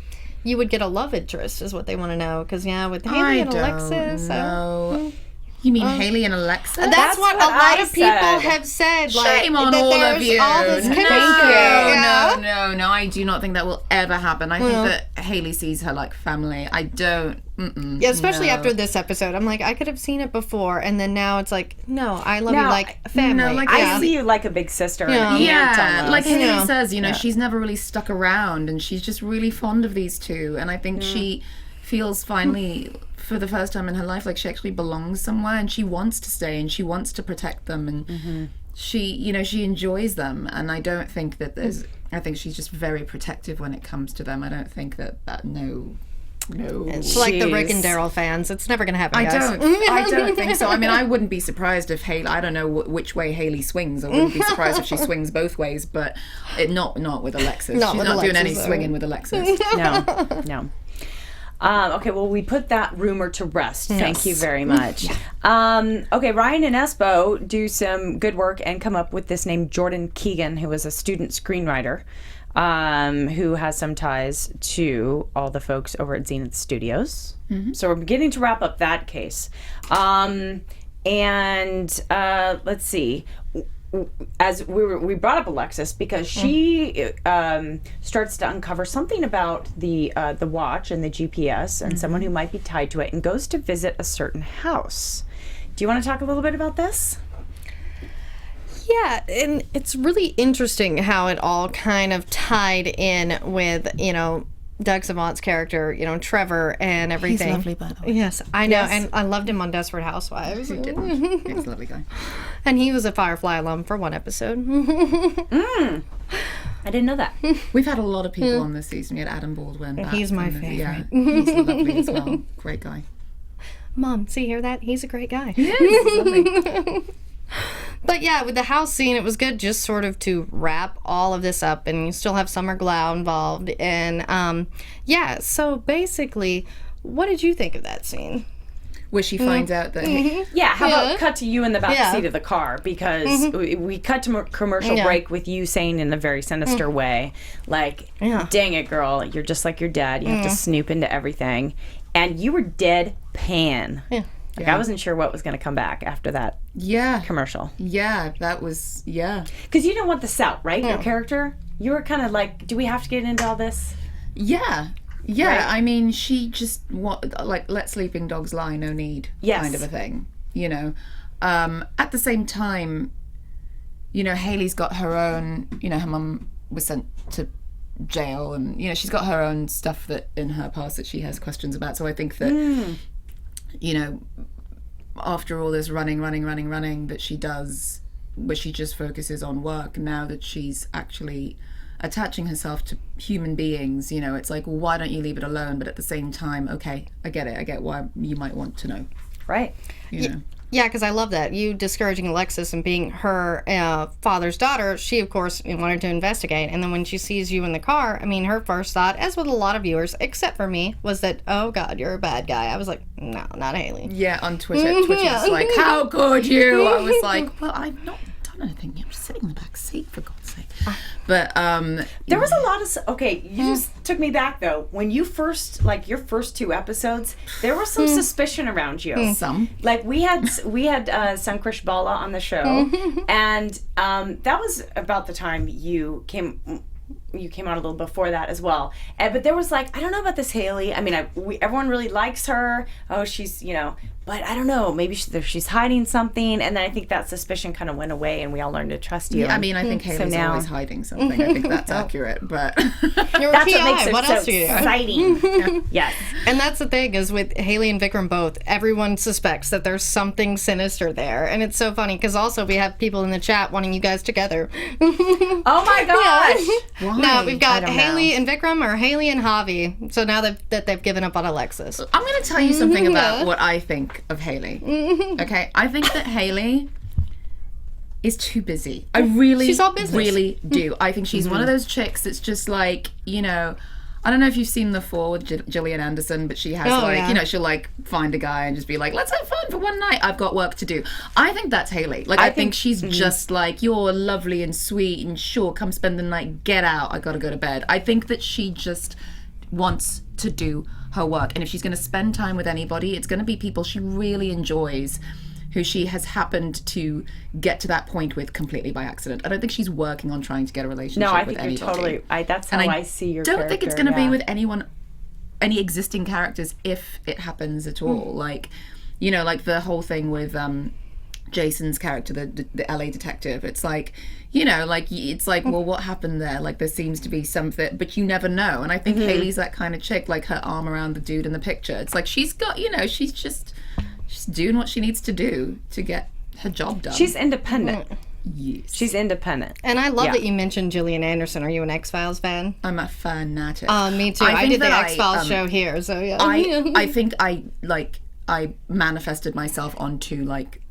you would get a love interest? Is what they want to know, because with Haley and Alexis. No. You mean Haley and Alexis? That's what a lot of people have said. Shame on all of you. All this chemistry. No. I do not think that will ever happen. I think that Haley sees her like family. I don't. Yeah, especially after this episode. I'm like, I could have seen it before, and then now it's like, no, I love you like family. No, like, I see you like a big sister. And like Haley says, she's never really stuck around, and she's just really fond of these two. And I think she feels finally, for the first time in her life, like she actually belongs somewhere, and she wants to stay, and she wants to protect them, and she enjoys them. And I don't think that I think she's just very protective when it comes to them. I don't think that no. It's like the Rick and Daryl fans. It's never going to happen, guys. I don't think so. I mean, I wouldn't be surprised if Haley, I don't know which way Haley swings. I wouldn't be surprised if she swings both ways, but not with Alexis. She's not doing any swinging with Alexis. No. Okay, well, we put that rumor to rest. Thank you very much. Okay, Ryan and Espo do some good work and come up with this name, Jordan Keegan, who is a student screenwriter. Who has some ties to all the folks over at Zenith Studios. So we're beginning to wrap up that case. And let's see. As we brought up Alexis because she starts to uncover something about the watch and the GPS and someone who might be tied to it, and goes to visit a certain house. Do you want to talk a little bit about this? Yeah, and it's really interesting how it all kind of tied in with, Doug Savant's character, Trevor and everything. He's lovely, by the way. Yes, I know, and I loved him on Desperate Housewives. He's a lovely guy. And he was a Firefly alum for one episode. I didn't know that. We've had a lot of people on this season. We had Adam Baldwin. He's my favorite. Yeah, he's lovely as well. Great guy. Mom, see, hear that? He's a great guy. He is. He's lovely. But yeah, with the house scene, it was good just sort of to wrap all of this up, and you still have Summer Glau involved. And so basically, what did you think of that scene? Where she finds out that... How about cut to you in the back seat of the car? Because we cut to commercial break with you saying in a very sinister way, like, dang it, girl, you're just like your dad. You have to snoop into everything. And you were deadpan. Yeah. I wasn't sure what was going to come back after that commercial. Yeah, that was, Because you didn't want this out, right? Your character? You were kind of like, do we have to get into all this? Yeah. Right? I mean, she just, let sleeping dogs lie, no need kind of a thing, At the same time, Haley's got her own, her mum was sent to jail, and, she's got her own stuff that in her past that she has questions about. So I think that... after all this running that she does, where she just focuses on work, now that she's actually attaching herself to human beings, it's like, well, why don't you leave it alone? But at the same time, okay, I get it. I get why you might want to know. Right. Yeah, because I love that. You discouraging Alexis and being her father's daughter, she, of course, wanted to investigate. And then when she sees you in the car, I mean, her first thought, as with a lot of viewers, except for me, was that, oh, God, you're a bad guy. I was like, no, not Haley. Yeah, on Twitter. Twitter's like, how could you? I was like, well, I've not done anything. I'm just sitting in the back seat, for God's sake. But there was a lot of you just took me back though. When you first your first two episodes, there was some suspicion around you. Some we had Sankash Bala on the show, and that was about the time you came out a little before that as well. But there was I don't know about this Haley. I mean, everyone really likes her. Oh, she's but I don't know. Maybe she's hiding something, and then I think that suspicion kind of went away, and we all learned to trust you. Yeah, I mean, I think Haley's always hiding something. I think that's accurate, but You're that's PI. what makes it what so else do you do? exciting. Yes, and that's the thing is with Haley and Vikram both, everyone suspects that there's something sinister there, and it's so funny because also we have people in the chat wanting you guys together. Oh my gosh! Why? No, we've got Haley and Vikram or Haley and Javi. So now that they've given up on Alexis, I'm going to tell you something about what I think of Haley. Okay, I think that Haley is too busy. I she's all business. Really do. I think she's one of those chicks that's just like, I don't know if you've seen The Fall with Gillian Anderson, but she has she'll find a guy and just be like, let's have fun for one night. I've got work to do. I think that's Haley. I think she's just like, you're lovely and sweet and sure, come spend the night, get out. I gotta go to bed. I think that she just wants to do her work, and if she's going to spend time with anybody, it's going to be people she really enjoys. who she has happened to get to that point with completely by accident. I don't think she's working on trying to get a relationship with anybody. No, I think you're totally... that's how I see your character. I don't think it's going to be with any existing characters, if it happens at all. Like, you know, like the whole thing with Jason's character, the LA detective. It's like, you know, like, it's like, well, what happened there? Like, there seems to be something, but you never know. And I think Haley's that kind of chick, like her arm around the dude in the picture. It's like, she's got, you know, she's just doing what she needs to do to get her job done. She's independent. Yes. She's independent. And I love that you mentioned Gillian Anderson. Are you an X-Files fan? I'm a fanatic. Me too. I did the X-Files show here, so yeah. I think I manifested myself onto like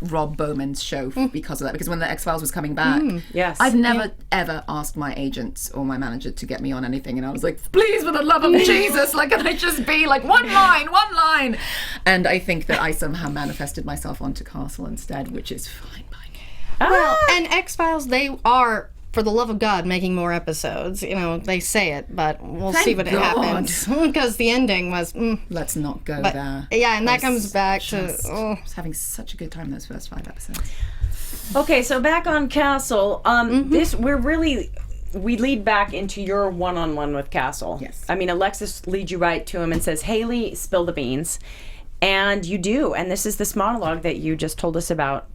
Rob Bowman's show because of that. Because when the X-Files was coming back, yes, I've never ever asked my agents or my manager to get me on anything, and I was like, please, for the love of Jesus, like, can I just be like one line? And I think that I somehow manifested myself onto Castle instead, which is fine by me. Well, and X-Files, they are, for the love of God, making more episodes. You know, they say it, but we'll see what happens. Because the ending was... Let's not go there. Yeah, and that comes back to... I was having such a good time those first 5 episodes. Okay, so back on Castle. We lead back into your one-on-one with Castle. Yes. I mean, Alexis leads you right to him and says, Haley, spill the beans. And you do, and this is this monologue that you just told us about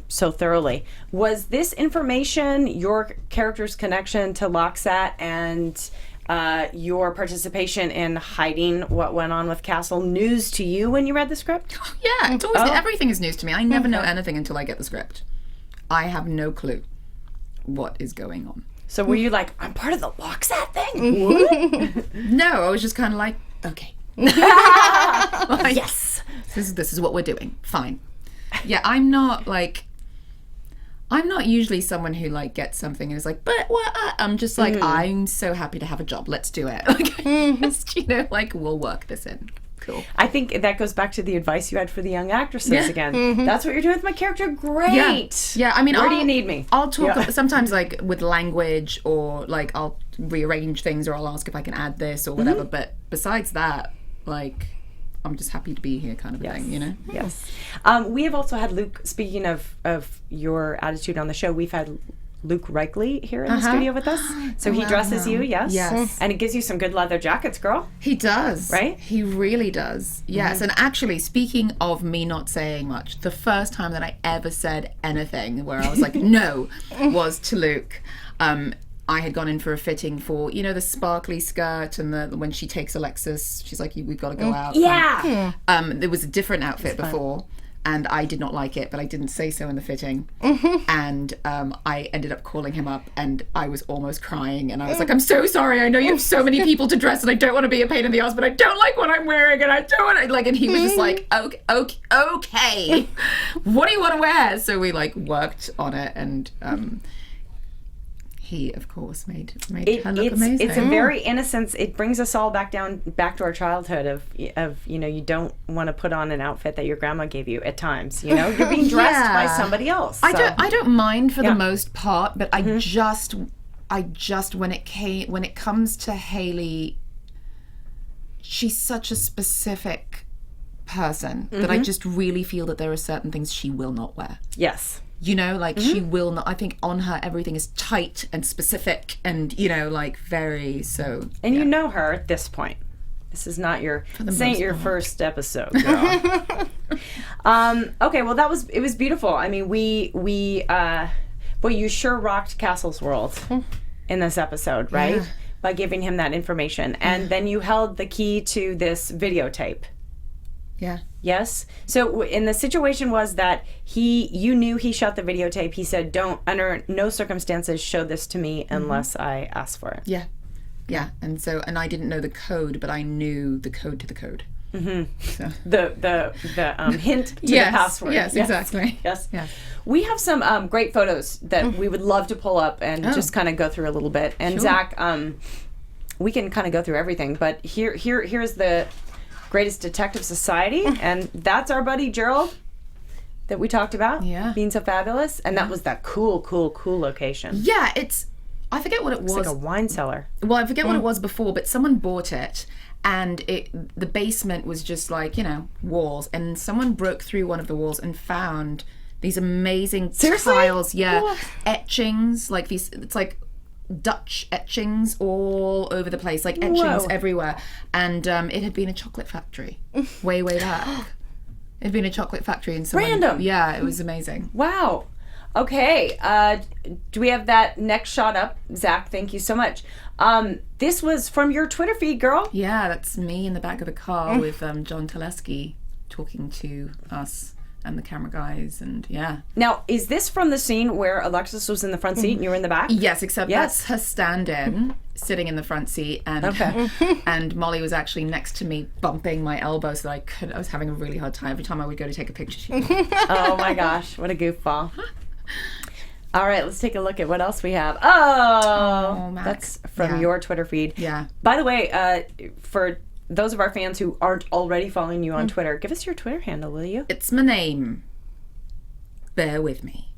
so thoroughly. Was this information, your character's connection to Loxat and your participation in hiding what went on with Castle, news to you when you read the script? Yeah, it's always, everything is news to me. I never know anything until I get the script. I have no clue what is going on. So were you like, I'm part of the Loxat thing? No, I was just kind of like, okay. Like, yes, this is what we're doing. Fine. Yeah, I'm not usually someone who like gets something and is like, but what? I'm just like, I'm so happy to have a job. Let's do it. Like, just, you know, like, we'll work this in. Cool. I think that goes back to the advice you had for the young actresses again. That's what you're doing with my character. Great. Yeah. I mean, where do you need me? I'll talk sometimes like with language, or like I'll rearrange things, or I'll ask if I can add this or whatever. But besides that, like, I'm just happy to be here kind of thing, you know? Yes. We have also had Luke, speaking of your attitude on the show, we've had Luke Reikley here in the studio with us. So he dresses you, yes? Yes. And it gives you some good leather jackets, girl. He does. Right? He really does. Yes. And actually, speaking of me not saying much, the first time that I ever said anything where I was like, no, was to Luke. I had gone in for a fitting for, you know, the sparkly skirt, and when she takes Alexis, she's like, we've got to go out. Yeah. There was a different outfit before, and I did not like it, but I didn't say so in the fitting. And I ended up calling him up, and I was almost crying, and I was like, I'm so sorry. I know you have so many people to dress, and I don't want to be a pain in the ass, but I don't like what I'm wearing, and I don't want to, like, and he was just like, okay. What do you want to wear? So we like worked on it, and he, of course, made her look amazing. It's a very innocent. It brings us all back to our childhood of you know, you don't want to put on an outfit that your grandma gave you at times. You know, you're being dressed by somebody else. So. I don't mind for the most part, but I just when it comes to Haley, she's such a specific person that I just really feel that there are certain things she will not wear. Yes. You know, like, she will not, I think on her, everything is tight and specific and, you know, like, very, so. And you know her at this point. This is not your first episode, girl. Okay, well, it was beautiful. I mean, you sure rocked Castle's world in this episode, right? Yeah. By giving him that information. And then you held the key to this videotape. Yeah. Yes. So in the situation was that you knew he shot the videotape. He said, don't, under no circumstances, show this to me unless I ask for it. Yeah. Yeah. And I didn't know the code, but I knew the code to the code. So. The hint to the password. Yes, exactly. Yes. Yeah. We have some great photos that we would love to pull up and just kind of go through a little bit. And Zach, we can kind of go through everything, but here's the Greatest Detective Society, and that's our buddy Gerald that we talked about, being so fabulous, and that was that cool location. Yeah, I forget what it was. It's like a wine cellar. Well, I forget what it was before, but someone bought it, and the basement was just like, walls, and someone broke through one of the walls and found these amazing tiles, etchings, like these, it's like Dutch etchings all over the place, like etchings everywhere, and it had been a chocolate factory way back. It had been a chocolate factory and Random. Yeah, it was amazing. Wow. Okay, do we have that next shot up? Zach, thank you so much. This was from your Twitter feed, girl. Yeah, that's me in the back of the car with John Teleski talking to us and the camera guys, and Now, is this from the scene where Alexis was in the front seat and you were in the back? Yes, except that's her stand-in sitting in the front seat, and and Molly was actually next to me bumping my elbow so that I was having a really hard time. Every time I would go to take a picture, she Oh my gosh, what a goofball. All right, let's take a look at what else we have. Oh, Max. That's from your Twitter feed. Yeah. By the way, for those of our fans who aren't already following you on Twitter, give us your Twitter handle, will you? It's my name. Bear with me.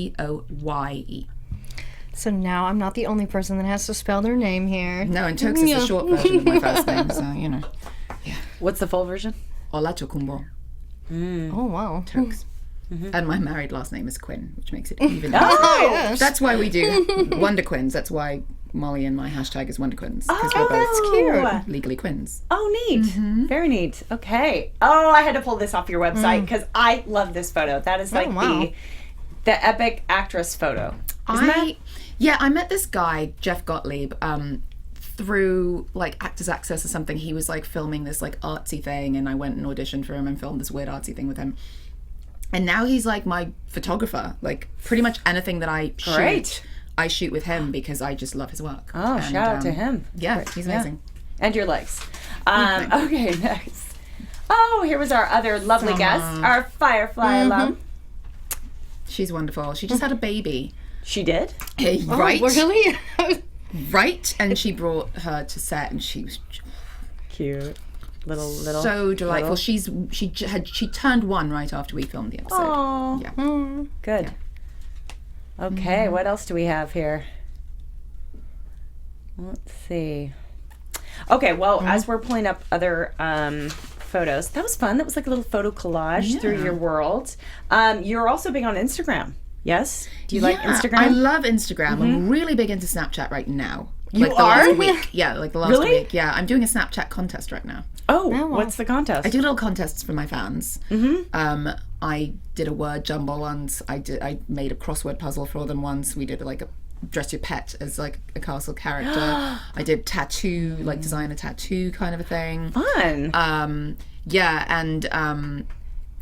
TOKSOLAGUNDOYE. So now I'm not the only person that has to spell their name here. No, and Toks is the short version of my first name, so What's the full version? Olagundoye. Oh, wow. Toks. And my married last name is Quinn, which makes it even easier. Yes. That's why we do Wonder Quins. That's why Molly and my hashtag is Wonder Quins. Because Oh, we're both that's cute. legally Quins. Oh, neat. Very neat. Okay. Oh, I had to pull this off your website because I love this photo. That is like the epic actress photo. I met this guy, Jeff Gottlieb, through like Actors Access or something. He was like filming this like artsy thing, and I went and auditioned for him and filmed this weird artsy thing with him. And now he's like my photographer. Like pretty much anything that I shoot, I shoot with him because I just love his work. Oh, and, shout out to him. Yeah, he's amazing. And your legs. Okay, next. Oh, here was our other lovely guest, our Firefly alum. She's wonderful. She just had a baby. She did? Right? Oh, really? Right? And she brought her to set, and she was Cute. Little. so delightful. She turned 1 right after we filmed the episode. Oh, Yeah. good. Yeah. Okay, what else do we have here? Let's see. Okay, well, as we're pulling up other photos, that was fun. That was like a little photo collage through your world. You're also big on Instagram. Yes? Do you like Instagram? I love Instagram. I'm really big into Snapchat right now. You like the are? last week. Yeah, like the last Really? week. Yeah, I'm doing a Snapchat contest right now. Oh, what's the contest? I do little contests for my fans. I did a word jumble once. I made a crossword puzzle for them once. We did like a dress your pet as like a castle character. I did tattoo, like design a tattoo kind of a thing. Fun. Yeah, and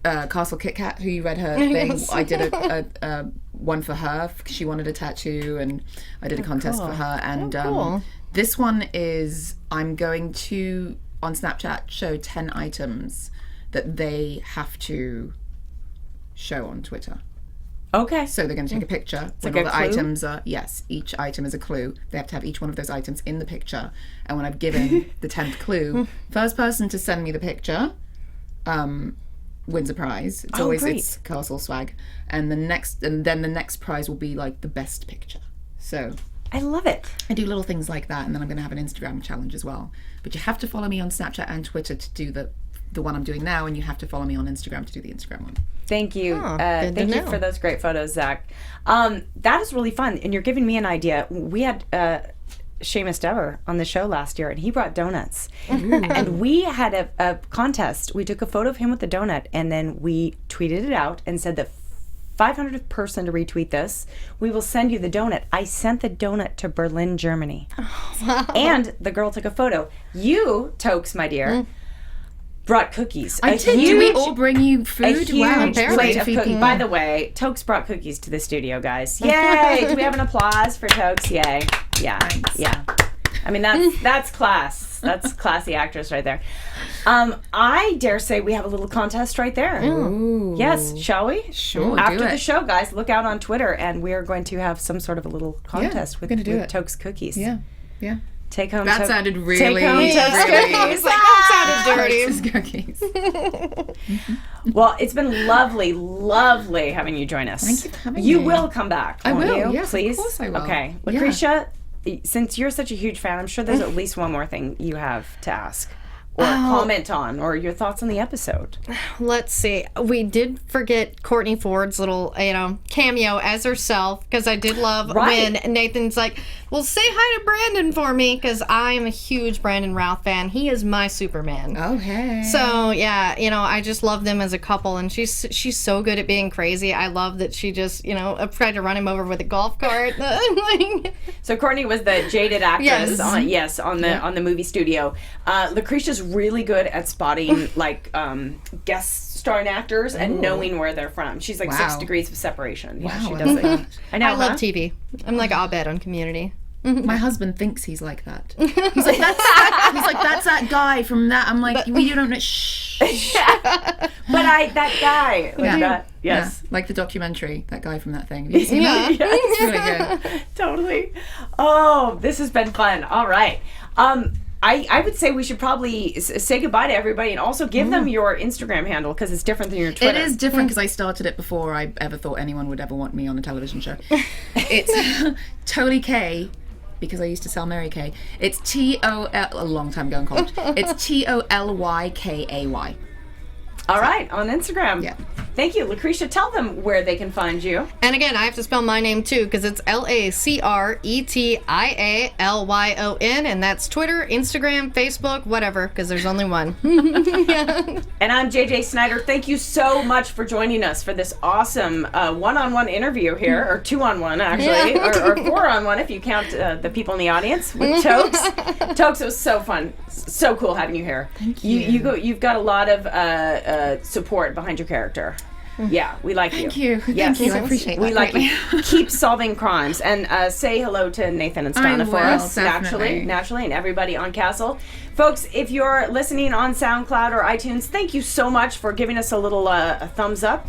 Castle Kit Kat, who you read her thing. Yes. I did a one for her because she wanted a tattoo, and I did a contest for her. And cool. This one is I'm going to on Snapchat show 10 items that they have to show on Twitter. Okay. So they're going to take a picture. When like all a the clue? items are, yes, each item is a clue. They have to have each one of those items in the picture. And when I've given the 10th clue, first person to send me the picture wins a prize. It's always great. it's castle swag. And then the next prize will be like the best picture. So I love it. I do little things like that, and then I'm going to have an Instagram challenge as well. But you have to follow me on Snapchat and Twitter to do the one I'm doing now, and you have to follow me on Instagram to do the Instagram one. Thank you. good to Thank you know. for those great photos, Zach. That is really fun, and you're giving me an idea. We had Seamus Dever on the show last year, and he brought donuts. And we had a contest. We took a photo of him with the donut, and then we tweeted it out and said the 500th person to retweet this, we will send you the donut. I sent the donut to Berlin, Germany. And the girl took a photo. You, Toks, my dear, brought cookies. I did. Did we all bring you A food? huge Wow, plate of feed cookies. people. By the way, Toks brought cookies to the studio, guys. Yay! Do we have an applause for Toks? Yay. Yeah. Thanks. Yeah. I mean, that's class. That's classy actress right there. I dare say we have a little contest right there. Ooh. Yes, shall we? Sure, After do the it. show, guys, look out on Twitter, and we are going to have some sort of a little contest we're with gonna do it. Toks cookies. Yeah. Take home. That sounded really. Take home toast cookies. That sounded dirty. Cookies. Well, it's been lovely having you join us. Thank you for having You me. will come back. I won't will, you? yes, of Please. course I will. Okay, Yeah. Lacretia, since you're such a huge fan, I'm sure there's at least one more thing you have to ask or comment on, or your thoughts on the episode. Let's see. We did forget Courtney Ford's little, cameo as herself, because I did love when Nathan's like, well, say hi to Brandon for me, because I am a huge Brandon Routh fan. He is my Superman. Oh, hey. So, yeah, I just love them as a couple, and she's so good at being crazy. I love that she just, tried to run him over with a golf cart. So Courtney was the jaded actress Yes. on the movie studio. Lucretia's really good at spotting guest starring actors and knowing where they're from. She's like 6 degrees of separation. Yeah, she does it. I know. I love TV. I'm like Abed on Community. My husband thinks he's like that. He's like, that's that guy from that. I'm like, you don't know. Shh. But that guy. Like that. Yes. Yeah, like the documentary, that guy from that thing. Have you seen that? It's really good. Totally. Oh, this has been fun. All right. I would say we should probably say goodbye to everybody and also give them your Instagram handle because it's different than your Twitter. It is different because I started it before I ever thought anyone would ever want me on a television show. It's Totally K, because I used to sell Mary Kay. It's T-O-L, a long time ago in college. It's Tolykai. All right, on Instagram. Yeah. Thank you. Lacretia, tell them where they can find you. And again, I have to spell my name too because it's Lacretialyon, and that's Twitter, Instagram, Facebook, whatever, because there's only one. And I'm JJ Snyder. Thank you so much for joining us for this awesome one-on-one interview here, or two-on-one actually, or four-on-one if you count the people in the audience with Toks. Toks, it was so fun, so cool having you here. Thank you. You've got a lot of support behind your character. Yeah, we like you. Thank you. Yes. Thank you. I appreciate that. We like you. Keep solving crimes and say hello to Nathan and Stana for us definitely. naturally, and everybody on Castle. Folks, if you're listening on SoundCloud or iTunes, thank you so much for giving us a little a thumbs up.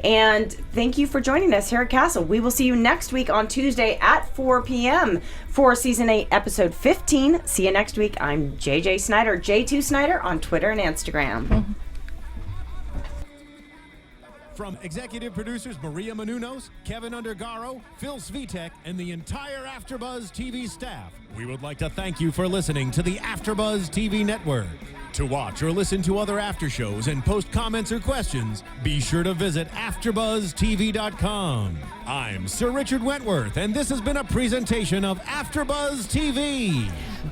And thank you for joining us here at Castle. We will see you next week on Tuesday at 4 p.m. for Season 8, Episode 15. See you next week. I'm JJ Snyder, J2 Snyder on Twitter and Instagram. From executive producers Maria Menounos, Kevin Undergaro, Phil Svitek, and the entire AfterBuzz TV staff, we would like to thank you for listening to the AfterBuzz TV network. To watch or listen to other after shows and post comments or questions, be sure to visit AfterBuzzTV.com. I'm Sir Richard Wentworth, and this has been a presentation of AfterBuzz TV.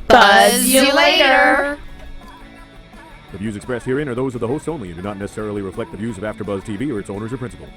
Buzz you later. The views expressed herein are those of the hosts only and do not necessarily reflect the views of AfterBuzz TV or its owners or principals.